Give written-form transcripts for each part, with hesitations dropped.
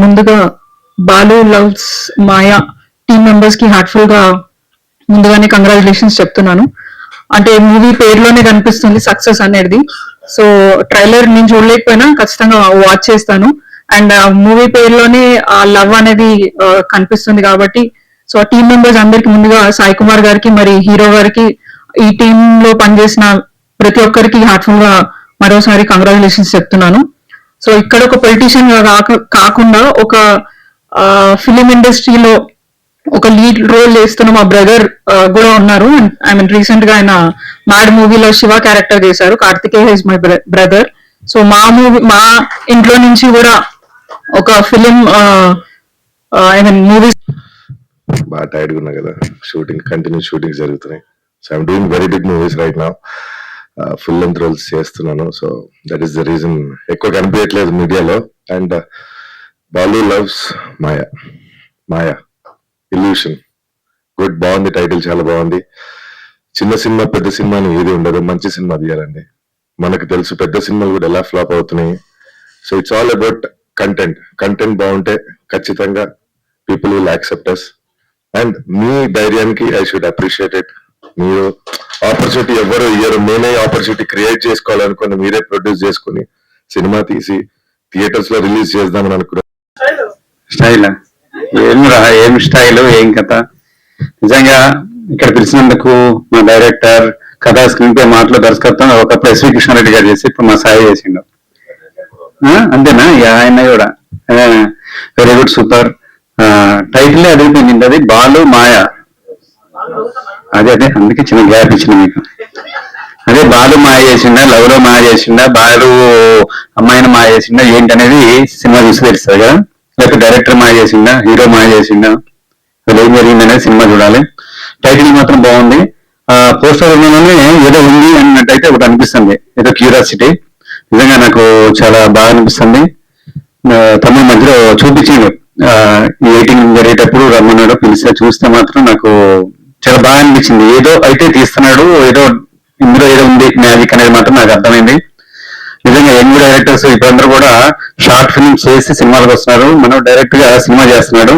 ముందుగా బాలు లవ్స్ మాయా team members కి heartful గా ముందుగానే కంగ్రాచులేషన్స్ చెప్తున్నాను. అంటే మూవీ పేరులోనే కనిపిస్తుంది సక్సెస్ అనేది. సో ట్రైలర్ నేను చూడలేకపోయినా ఖచ్చితంగా వాచ్ చేస్తాను. అండ్ మూవీ పేరులోనే ఆ లవ్ అనేది కనిపిస్తుంది కాబట్టి సో టీమ్ మెంబర్స్ అందరికి ముందుగా సాయి కుమార్ గారికి మరి హీరో గారికి ఈ టీమ్ లో పనిచేసిన ప్రతి ఒక్కరికి హార్ట్ఫుల్ గా మరోసారి కంగ్రాచులేషన్స్ చెప్తున్నాను. సో ఇక్కడ ఒక పొలిటీషియన్ కాకుండా ఒక ఫిలిం ఇండస్ట్రీలో ఒక లీడ్ రోల్ చేస్తున్న మా బ్రదర్ కూడా ఉన్నారు. ఐ మీన్ రీసెంట్ గా ఆయన మ్యాడ్ మూవీలో శివ క్యారెక్టర్ చేశారు. Karthikeya is my brother. So మా ఇంట్లో నుంచి కూడా ఒక ఫిలిం ఐ మీన్ మూవీస్ బాగా టైర్డ్ ఉన్నా కదా, షూటింగ్ కంటిన్యూ షూటింగ్ జరుగుతున్నాయి. So I'm doing very big movies right now. Full length roles చేస్తున్నాను. So that is the reason ఎక్కువ కనిపించట్లేదు మీడియాలో. And Balu loves Maya, Maya illusion good, బాగుంది. టైటిల్ చాలా బాగుంది. చిన్న సినిమా పెద్ద సినిమా అని ఏది ఉండదు, మంచి సినిమా తీయాలండి. మనకు తెలుసు పెద్ద సినిమాలు కూడా ఎలా ఫ్లాప్ అవుతున్నాయి. So it's all about content. Content బాగుంటే ఖచ్చితంగా people will accept us. And మీ ధైర్యానికి ఐ షుడ్ అప్రిషియేట్ ఇట్. మీరు ఆపర్చునిటీ ఎవరు ఇయ్యరు, నేనే ఆపర్చునిటీ క్రియేట్ చేసుకోవాలనుకుని మీరే ప్రొడ్యూస్ చేసుకుని సినిమా తీసి థియేటర్స్ లో రిలీజ్ చేద్దామని అనుకున్నాను. స్టైల్ ఏం స్టైల్, ఏం కథ. నిజంగా ఇక్కడ పిలిచినందుకు మా డైరెక్టర్, కథా స్క్రీన్ పై మాటలు, దర్శకత్వం ఒకప్పుడు ఎస్వి కృష్ణారెడ్డి గారు చేసి ఇప్పుడు మా సాయి చేసిండు. అంతేనా? ఆయన కూడా వెరీ గుడ్, సూపర్. టైటిల్ అదిరిపోయింది. అది బాలు మాయా. అదే అందుకే చిన్న గ్యాప్ ఇచ్చిన మీకు. అదే బాలు మాయ చేసిండా, లవ్ లో మాయ చేసిండా, బాలు అమ్మాయిని మాయ చేసిండా ఏంటనేది సినిమా చూసి తెలుస్తుంది కదా. లేకపోతే డైరెక్టర్ మాయ చేసిండా, హీరో మాయ చేసిండా, అసలు ఏం జరిగింది అనేది సినిమా చూడాలి. టైటిల్ మాత్రం బాగుంది. పోస్టర్ ఉన్నలోనే ఏదో ఉంది అన్నట్టయితే ఒకటి అనిపిస్తుంది, ఏదో క్యూరియాసిటీ. నిజంగా నాకు చాలా బాగా అనిపిస్తుంది. తమిళ మధ్యలో చూపించిండు ఈ ఎడిటింగ్ జరిగేటప్పుడు, రమ్మన్నాడు, పిలిస్తే చూస్తే మాత్రం నాకు చాలా బాగా అనిపించింది. ఏదో అయితే తీస్తున్నాడు, ఏదో ఇందులో ఏదో ఉంది మ్యాజిక్ అనేది మాత్రం నాకు అర్థమైంది. నిజంగా యంగ్ డైరెక్టర్స్ ఇప్పుడందరూ కూడా షార్ట్ ఫిల్మ్స్ చేసి సినిమాలకు వస్తున్నారు. మనం డైరెక్ట్ గా సినిమా చేస్తున్నాడు.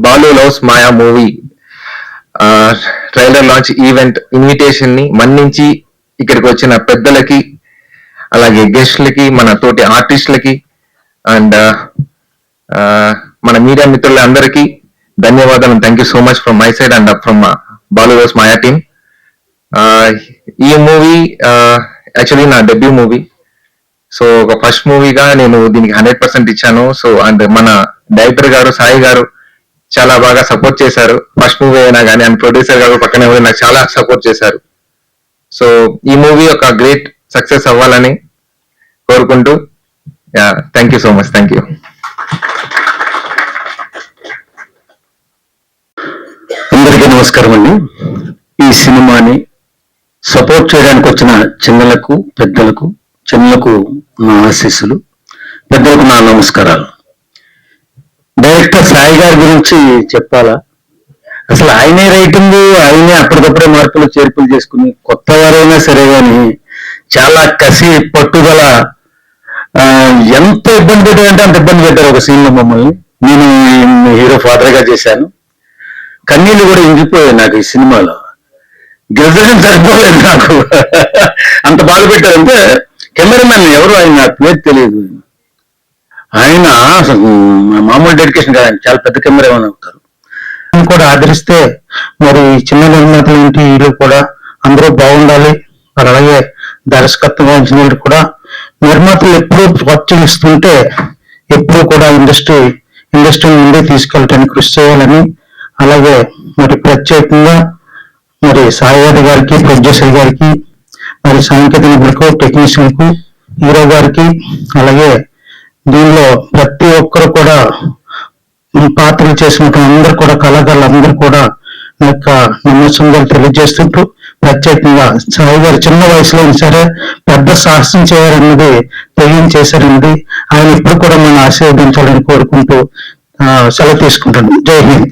Balu loves Maya movie trailer launch event invitation ని మన్నించి ఇక్కడికి వచ్చిన పెద్దలకి, అలాగే గెస్ట్లకి, మన తోటి ఆర్టిస్టులకి అండ్ మన మీడియా మిత్రులందరికీ ధన్యవాదాలు. Thank you so much from my side and from Balu loves Maya team. ఈ మూవీ యాక్చువల్లీ నా డెబ్యూ మూవీ. సో ఒక ఫస్ట్ మూవీగా నేను దీనికి 100% ఇచ్చాను. సో అండ్ మన డైరెక్టర్ గారు సాయి గారు చాలా బాగా సపోర్ట్ చేశారు. ఫస్ట్ మూవీ అయినా కానీ అండ్ ప్రొడ్యూసర్ గారు పక్కనే నాకు చాలా సపోర్ట్ చేశారు. సో ఈ మూవీ ఒక గ్రేట్ సక్సెస్ అవ్వాలని కోరుకుంటూ thank you so much. Thank you. అందరికీ నమస్కారం అండి. ఈ సినిమాని సపోర్ట్ చేయడానికి వచ్చిన చిన్నలకు పెద్దలకు, చిన్నలకు నా ఆశీస్సులు, పెద్దలకు నా నమస్కారాలు. డైరెక్టర్ సాయి గారి గురించి చెప్పాలా? అసలు ఆయనే రైటింగ్, ఆయనే అప్పటికప్పుడే మార్పులు చేర్పులు చేసుకుని కొత్త వారైనా సరే కానీ చాలా కసి, పట్టుదల. ఎంత ఇబ్బంది పెట్టారంటే అంత ఇబ్బంది పెట్టారు ఒక సీన్ లో మమ్మల్ని. నేను హీరో ఫాదర్ గా చేశాను. కన్నీళ్ళు కూడా ఇంగిపోయాయి నాకు ఈ సినిమాలో. గెలిచడం సరిపోలేదు నాకు, అంత బాధ పెట్టారంటే. కెమెరామెన్ ఎవరు, ఆయన నాకు పేరు తెలియదు. ఆయన అసలు మామూలు డెడికేషన్ కాదు, చాలా పెద్ద కెమెరామెన్ అవుతారు. కూడా ఆదరిస్తే మరి చిన్న నిర్మాతలు ఏంటి, వీళ్ళు కూడా అందరూ బాగుండాలి. మరి అలాగే దర్శకత్వం వహించిన కూడా నిర్మాతలు ఎప్పుడూ ప్రోత్సహిస్తుంటే ఎప్పుడు కూడా ఇండస్ట్రీ ముందే తీసుకెళ్ళటానికి కృషి చేయాలని, అలాగే మరి ప్రత్యేకంగా మరి సాయి గారికి, ప్రొడ్యూసర్ గారికి, మరి సాంకేతిక నిపుణులకు, టెక్నీషియన్ కు, హీరో గారికి, అలాగే దీనిలో ప్రతి ఒక్కరు కూడా పాత్రలు చేసినట్టు అందరూ కూడా కళాకారులు అందరూ కూడా నా యొక్క నమస్కారాలు తెలియజేస్తుంటూ, ప్రత్యేకంగా సాయి గారు చిన్న వయసులో సరే పెద్ద సాహసం చేయాలన్నది తెగిం చేశారన్నది ఆయన ఇప్పుడు కూడా మనం ఆశీర్వదించాలని కోరుకుంటూ సెలవు తీసుకుంటాను. జై హింద్.